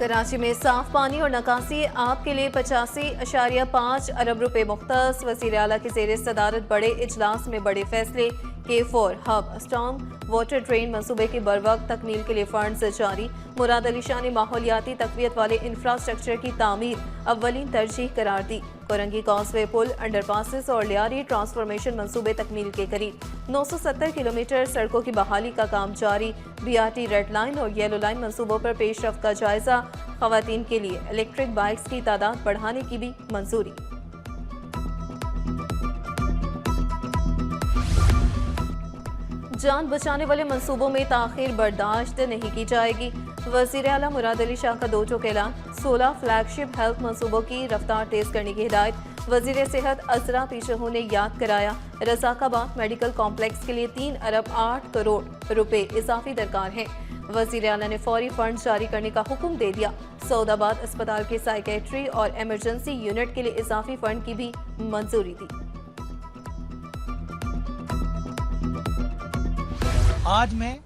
कराची में साफ पानी और नकासी आपके लिए 85.5 अरब रुपए मुख्तस। वज़ीर आला की ज़ेर सदारत बड़े इजलास में बड़े फैसले। K4 hub storm water drain मंसूबे की बरवक्त तकमील के लिए फंड जारी। मुराद अली शाह ने माहौलियाती तकवीत वाले इंफ्रास्ट्रक्चर की तामीर अव्वलीन तरजीह करार दी। कोरंगी कॉजवे पुल, अंडरपासेस और लियारी ट्रांसफॉर्मेशन मंसूबे तकमील के करीब। 970 किलोमीटर सड़कों की बहाली का काम जारी। BRT रेड लाइन और येलो लाइन मंसूबों पर पेशरफ्त का जायजा। खवातीन के लिए इलेक्ट्रिक बाइक्स की तादाद बढ़ाने की भी मंजूरी। जान बचाने वाले मंसूबों में ताखीर बर्दाश्त नहीं की जाएगी। वज़ीर आला मुराद अली शाह का 2 टोक ऐलान। 16 फ्लैगशिप हेल्थ मंसूबों की रफ्तार तेज करने की हिदायत। वज़ीर सेहत अजरा पीछहू ने याद कराया, रज़ाकाबाद मेडिकल कॉम्प्लेक्स के लिए 3 अरब 8 करोड़ रुपए इजाफी दरकार हैं। वज़ीर आला ने फौरी फंड जारी करने का हुक्म दे दिया। सऊदाबाद अस्पताल के साइकेट्री और इमरजेंसी यूनिट के लिए इजाफी फंड की भी मंजूरी दी। आज मैं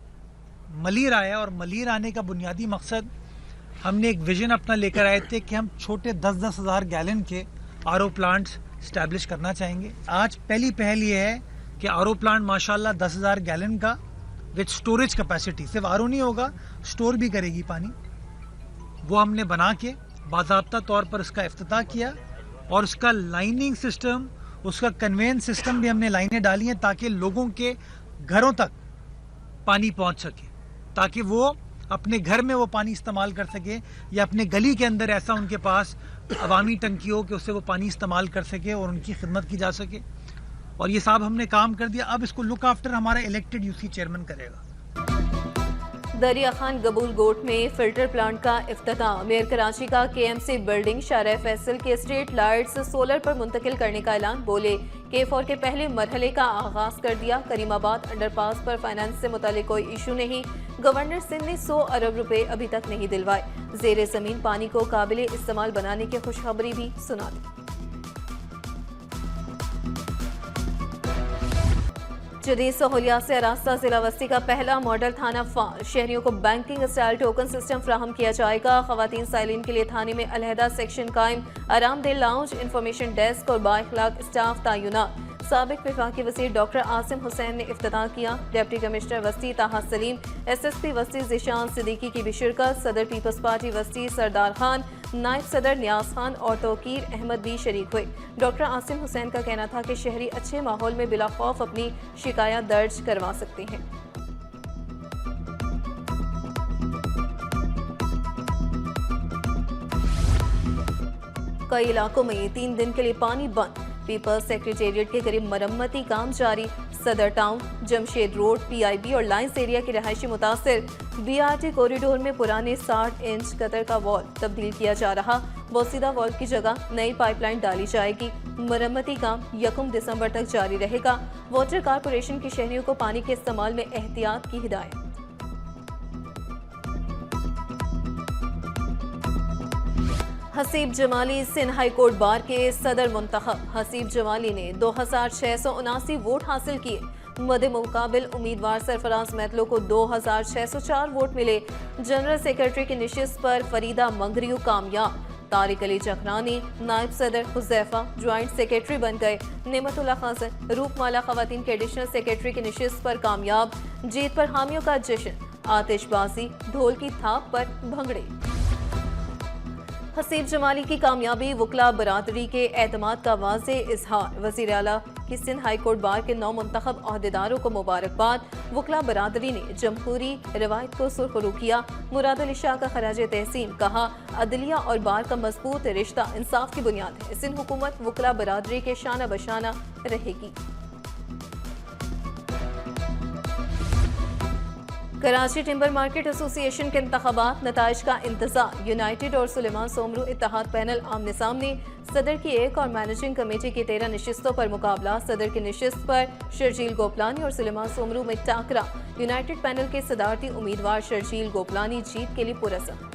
मलीर आया और मलीर आने का बुनियादी मकसद, हमने एक विजन अपना लेकर आए थे कि हम छोटे 10-10 हज़ार गैलन के RO प्लांट्स इस्टेब्लिश करना चाहेंगे। आज पहली पहल ये है कि RO प्लांट माशाल्लाह 10,000 गैलन का विद स्टोरेज कैपेसिटी, सिर्फ RO नहीं होगा, स्टोर भी करेगी पानी, वो हमने बना के बाज़ाब्ता तौर पर उसका इफ्तिताह किया। और उसका लाइनिंग सिस्टम, उसका कन्वेंस सिस्टम भी हमने लाइनें डाली हैं ताकि लोगों के घरों तक पानी पहुंच सके, ताकि वो अपने घर में वो पानी इस्तेमाल कर सके या अपने गली के अंदर ऐसा उनके पास अवामी टंकी हो कि उससे वो पानी इस्तेमाल कर सके और उनकी खिदमत की जा सके। और ये साहब हमने काम कर दिया। अब इसको लुक आफ्टर हमारा इलेक्टेड UC चेयरमैन करेगा। दरिया खान गबूल गोट में फिल्टर प्लांट का इफ्तिताह। मेयर कराची का KMC बिल्डिंग शाहरा फैसल के स्ट्रीट लाइट्स सोलर पर मुंतकिल करने का ऐलान। बोले K4 के पहले मरहले का आगाज कर दिया। करीमाबाद अंडरपास पर फाइनेंस से मुतालिक कोई इशू नहीं। गवर्नर सिंध ने 100 अरब रुपए अभी तक नहीं दिलवाए। जेर जमीन पानी को काबिल इस्तेमाल बनाने की खुशखबरी भी सुना दी। जदीद सहूलियात से आरास्ता जिला वस्ती का पहला मॉडल थाना फाल। शहरियों को बैंकिंग स्टाइल टोकन सिस्टम फ्राहम किया जाएगा। खवातीन साइलिन के लिए थाने में अलहदा सेक्शन कायम। आरामदेह लाउंज, इंफॉर्मेशन डेस्क और बाइखलाक स्टाफ तैनात। साबिक वफाकी वज़ीर डॉक्टर आसिम हुसैन ने इफ्तिताह किया। डिप्टी कमिश्नर वस्ती ताहा सलीम, SSP वस्ती ज़िशान सिद्दीकी की भी शिरकत। सदर पीपल्स पार्टी वस्ती सरदार खान, नायब सदर नियाज खान और तौकीर अहमद भी शरीक हुए। डॉक्टर आसिम हुसैन का कहना था कि शहरी अच्छे माहौल में बिला खौफ अपनी शिकायत दर्ज करवा सकते हैं। कई इलाकों में 3 दिन के लिए पानी बंद। पीपल्स सेक्रेटेरिएट के करीब मरम्मती काम जारी। सदर टाउन, जमशेद रोड, PIB और लाइन्स एरिया के रहायशी मुतासिर। BRT कॉरिडोर में पुराने 60 इंच कतर का वॉल तब्दील किया जा रहा। बोसीदा वॉल की जगह नई पाइपलाइन डाली जाएगी। मरम्मती काम 1 दिसंबर तक जारी रहेगा। वाटर कारपोरेशन की शहरियों को पानी के इस्तेमाल में एहतियात की हिदायत। Haseeb Jamali Sindh high court bar के सदर मुंतखब। हसीब जमाली ने 2679 वोट हासिल किए। मदे मुकाबिल उम्मीदवार सरफराज मैतलो को 2604 वोट मिले। जनरल सेक्रेटरी की निशिस्त पर फरीदा मंगरियू कामयाब। तारिक अली जखरानी नायब सदर हुजैफा ज्वाइंट सेक्रेटरी बन गए। नेमतुल्ला खासन रूपमाला खवातीन के एडिशनल सेक्रेटरी की निशिस्त पर कामयाब। जीत पर हामियों का जश्न, आतिशबाजी, ढोल की थाप पर भंगड़े। हसीब जमाली की कामयाबी वकला बरादरी के एतमाद का वाज़ेह इजहार। वज़ीर आला की सिंध हाई कोर्ट बार के 9 मुंतखब अहदेदारों को मुबारकबाद। वकला बरादरी ने जमहूरी रवायत को सुरखरू किया। मुराद अली शाह का खराज तहसीन। कहा, अदलिया और बार का मजबूत रिश्ता इंसाफ की बुनियाद है। सिंध हुकूमत वकला बरादरी के शाना बशाना रहेगी। कराची टिम्बर मार्केट एसोसिएशन के इंतखाबात नताइज का इंतजार। यूनाइटेड और सुलेमान सोमरू इत्तेहाद पैनल आमने सामने। सदर की 1 और मैनेजिंग कमेटी की 13 नशिस्तों पर मुकाबला। सदर की नशिस्त पर शर्जील गोपलानी और सुलेमान सोमरू में टाकरा। यूनाइटेड पैनल के सदारती उम्मीदवार शर्जील गोपलानी जीत के लिए पुरअज़म।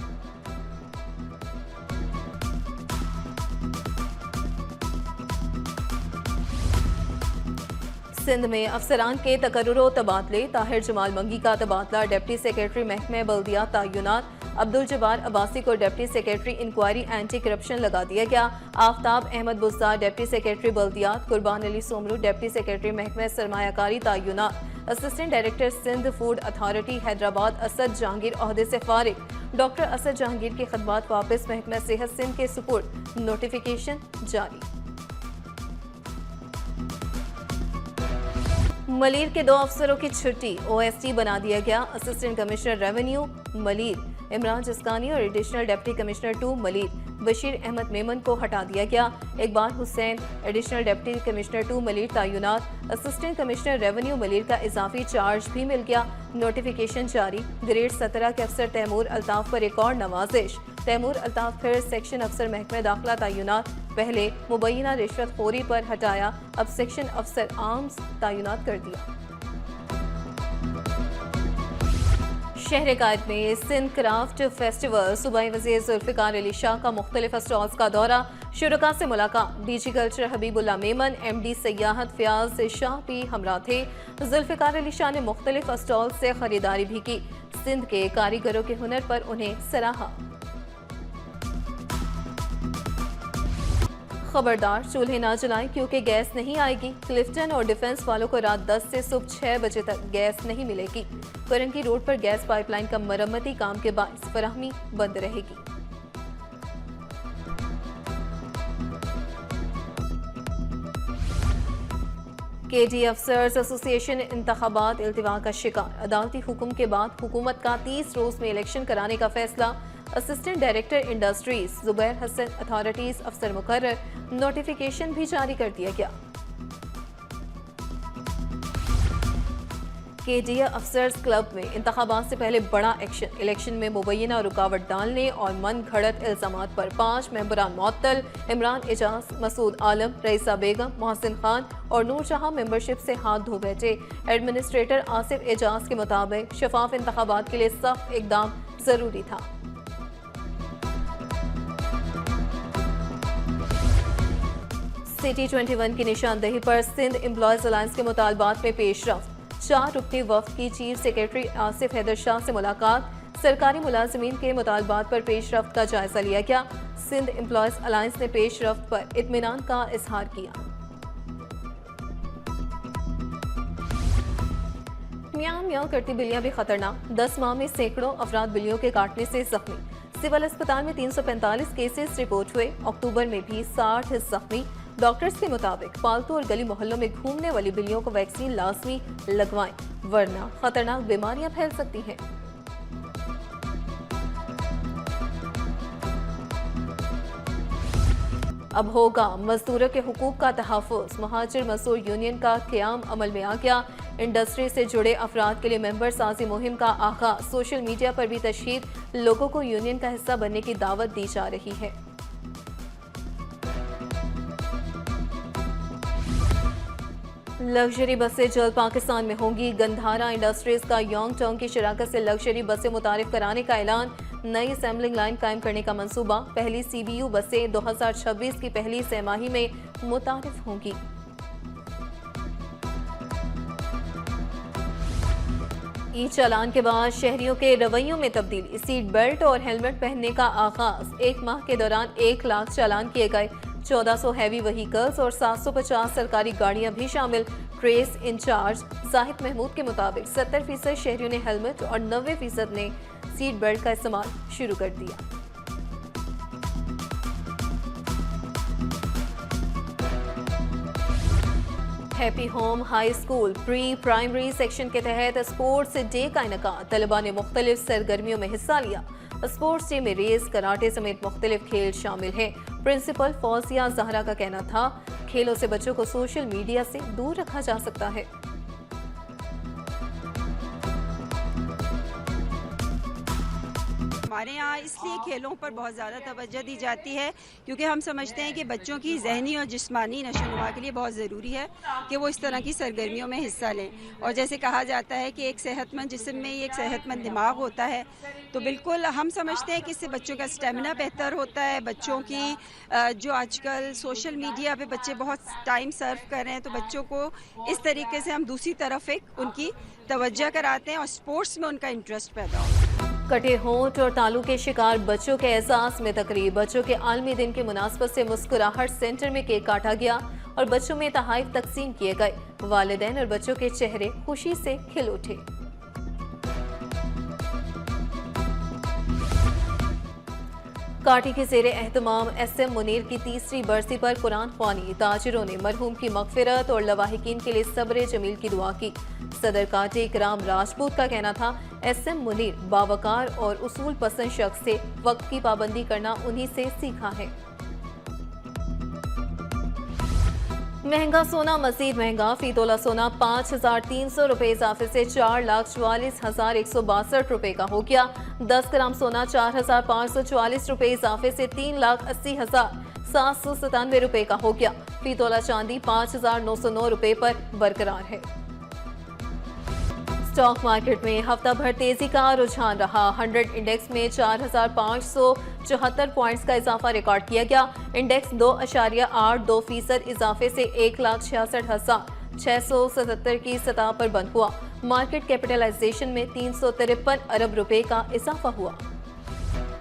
सिंध में अफसरान के तकर्रुर तबादले, ताहिर जमाल मंगी का तबादला, डिप्टी सेक्रेटरी महकमे बल्दियात तय्युनात, अब्दुल जब्बार अब्बासी को deputy secretary inquiry anti corruption लगा दिया गया। आफ्ताब अहमद बुज़दार डिप्टी सेक्रेटरी बल्दियात, कुर्बान अली सोमरू डिप्टी सेक्रेटरी महकमे सरमायाकारी तय्युनात, assistant director Sindh food authority Hyderabad Asad Jahangir ओहदे से फारिग, डॉक्टर असद जहांगीर की खदमात वापस, महकमा सेहत सिंध के सुपुर्द, नोटिफिकेशन जारी। मलीर के 2 अफसरों की छुट्टी, OST बना दिया गया। Assistant commissioner revenue Malir Imran Jaskani और additional deputy commissioner 2 Malir Bashir Ahmed Memon को हटा दिया गया। Iqbal Hussain additional deputy commissioner 2 Malir तय्युनात, असिस्टेंट कमिश्नर रेवेन्यू मलीर का इजाफी चार्ज भी मिल गया। नोटिफिकेशन जारी। ग्रेड 17 के अफसर तैमूर अल्ताफ पर एक और नवाजिश। तैमूर अल्ताफ फिर सेक्शन अफसर महकमे दाखिला तय्युनात, पहले मुबैना रिश्वतखोरी पर हटाया, अब सेक्शन अफसर आर्म्स तय्युनात कर दिया। शहर कायद में सिंध क्राफ्ट फेस्टिवल, सूबाई वज़ीर जुल्फ़िकार अली शाह का मुख्तलिफ स्टॉल्स का दौरा, शुरका से मुलाकात। DG culture Habibullah Memon, MD सयाहत फयाज शाह भी हमरा थे। जुल्फ़िकार अली शाह ने मुख्तलिफ स्टॉल से खरीदारी भी की। सिंध के कारीगरों के हुनर पर उन्हें सराहा। खबरदार, चूल्हे ना जलाएं क्योंकि गैस नहीं आएगी। क्लिफ्टन और डिफेंस वालों को रात 10 से सुबह 6 बजे तक गैस नहीं मिलेगी। करंकी रोड पर गैस पाइपलाइन का मरम्मती काम के बाइस फराहमी बंद रहेगी। KD अफसर्स एसोसिएशन इंतखाबात इल्तिवा का शिकार, अदालती हुक्म के बाद हुकूमत का 30 रोज में इलेक्शन कराने का फैसला। Assistant director industries Zubair Hasan authorities अफसर मुकर्रर, नोटिफिकेशन भी जारी कर दिया गया। KD अफसर्स क्लब में इंतखाबात से पहले बड़ा एक्शन, इलेक्शन में मुबैना रुकावट डालने और मन घड़त इल्जामात पर 5 मेंबरान मुअत्तल। इमरान एजाज, मसूद आलम, रईसा बेगम, मोहसिन खान और नूर जहां मेंबरशिप से हाथ धो बैठे। एडमिनिस्ट्रेटर आसिफ एजाज के मुताबिक शफाफ इंतखाबात के लिए सख्त इकदाम जरूरी था। सिटी 21 की निशानदेही पर सिंध एम्प्लॉयज अलायंस के मुतालबात में पेशरफ्त। 4 रुकनी वफ्द की चीफ सेक्रेटरी आसिफ हैदर शाह से मुलाकात। सरकारी मुलाजमीन के मुतालबात पर पेशरफ्त का जायजा लिया गया। सिंध एम्प्लॉयज अलायंस ने पेशरफ्त पर इत्मीनान का इजहार किया। म्याऊं म्याऊं करती बिल्लियां भी खतरनाक, 10 माह में सैकड़ों अफराद बिल्लियों के काटने से जख्मी। सिविल अस्पताल में 345 केसेस रिपोर्ट हुए। अक्टूबर में भी 60 जख्मी। डॉक्टर्स के मुताबिक पालतू और गली मोहल्लों में घूमने वाली बिल्लियों को वैक्सीन लाजमी लगवाएं, वरना खतरनाक बीमारियां फैल सकती हैं। अब होगा मजदूरों के हुकूक का तहफ़्फ़ुज़। महाजिर मजदूर यूनियन का क़याम अमल में आ गया। इंडस्ट्री से जुड़े अफराद के लिए मेंबर साजी मुहिम का आगाज़। सोशल मीडिया पर भी तशहीर, लोगों को यूनियन का हिस्सा बनने की दावत दी जा रही है। लग्जरी बसें जल्द पाकिस्तान में होंगी। गंधारा इंडस्ट्रीज का योंग टोंग की शराकत से लग्जरी बसें मुतारिफ कराने का ऐलान। नई असेंबलिंग लाइन कायम करने का मंसूबा। पहली CBU बसें 2026 की पहली सहमाही में मुतारिफ होंगी। ई चालान के बाद शहरियों के रवैयों में तब्दीली। सीट बेल्ट और हेलमेट पहनने का आगाज। 1 माह के दौरान 1 लाख चालान किए गए। 1400 हैवी व्हीकल्स और 750 सरकारी गाड़ियां भी शामिल। ट्रेस इंचार्ज जाहिद महमूद के मुताबिक 70% शहरियों ने हेलमेट और 90% ने सीट बेल्ट का इस्तेमाल शुरू कर दिया। Happy home high school pre primary section के तहत स्पोर्ट्स डे का इनेकाद। तलबा ने मुख्तलिफ सरगर्मियों में हिस्सा लिया। स्पोर्ट्स डे में रेस, कराटे समेत मुख्तलिफ खेल शामिल हैं। प्रिंसिपल फौजिया जहरा का कहना था, खेलों से बच्चों को सोशल मीडिया से दूर रखा जा सकता है। हमारे यहाँ इसलिए खेलों पर बहुत ज़्यादा तवज्जो दी जाती है क्योंकि हम समझते हैं कि बच्चों की जहनी और जिस्मानी नशोनुमा के लिए बहुत ज़रूरी है कि वो इस तरह की सरगर्मियों में हिस्सा लें। और जैसे कहा जाता है कि एक सेहतमंद जिस्म में ही एक सेहतमंद दिमाग होता है, तो बिल्कुल हम समझते हैं कि इससे बच्चों का स्टेमिना बेहतर होता है। बच्चों की जो आजकल सोशल मीडिया पे बच्चे बहुत टाइम सर्व कर रहे हैं, तो बच्चों को इस तरीके से हम दूसरी तरफ एक उनकी तवज्जो कराते हैं और स्पोर्ट्स में उनका इंटरेस्ट पैदा होता है। कटे होंठ और तालू के शिकार बच्चों के एहसास में तकरीब। बच्चों के आलमी दिन के मुनासबत से मुस्कुराहट सेंटर में केक काटा गया और बच्चों में तोहफे तकसीम किए गए। वालिदैन और बच्चों के चेहरे खुशी से खिल उठे। काटी के ज़ेरे एहतमाम SM मुनीर की तीसरी बरसी पर कुरान ख्वानी। ताजिरों ने मरहूम की मगफिरत और लवाहिकीन के लिए सब्र जमील की दुआ की। सदर काटे इकराम राजपूत का कहना था, SM मुनीर बावकार और उसूल पसंद शख्स थे। वक्त की पाबंदी करना उन्हीं से सीखा है। महंगा सोना मजीद महंगा। फी तोला सोना 5,300 रुपये इजाफे से 4,44,162 रुपये का हो गया। 10 ग्राम सोना 4,544 रुपये इजाफे से 3,80,797 रुपये का हो गया। फी तोला चांदी 5,909 रुपये पर बरकरार है। स्टॉक मार्केट में हफ्ता भर तेजी का रुझान रहा। 100 इंडेक्स में 4,574 पॉइंट्स का इजाफा रिकॉर्ड किया गया। इंडेक्स 2.82% इजाफे से 1,66,677 की सतह पर बंद हुआ। मार्केट कैपिटलाइजेशन में 353 अरब रुपए का इजाफा हुआ।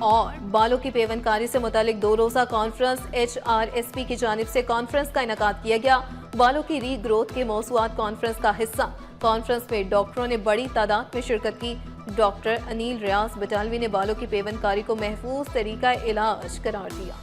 और बालों की पेवनकारी से मुतालिक 2 रोज़ा कॉन्फ्रेंस HRSP की जानिब से कॉन्फ्रेंस का इनेकाद किया गया। बालों की रीग्रोथ के मौज़ूआत कॉन्फ्रेंस का हिस्सा। कॉन्फ्रेंस में डॉक्टरों ने बड़ी तादाद में शिरकत की। डॉक्टर अनिल रियाज बटालवी ने बालों की पेवनकारी को महफूज तरीका इलाज करार दिया।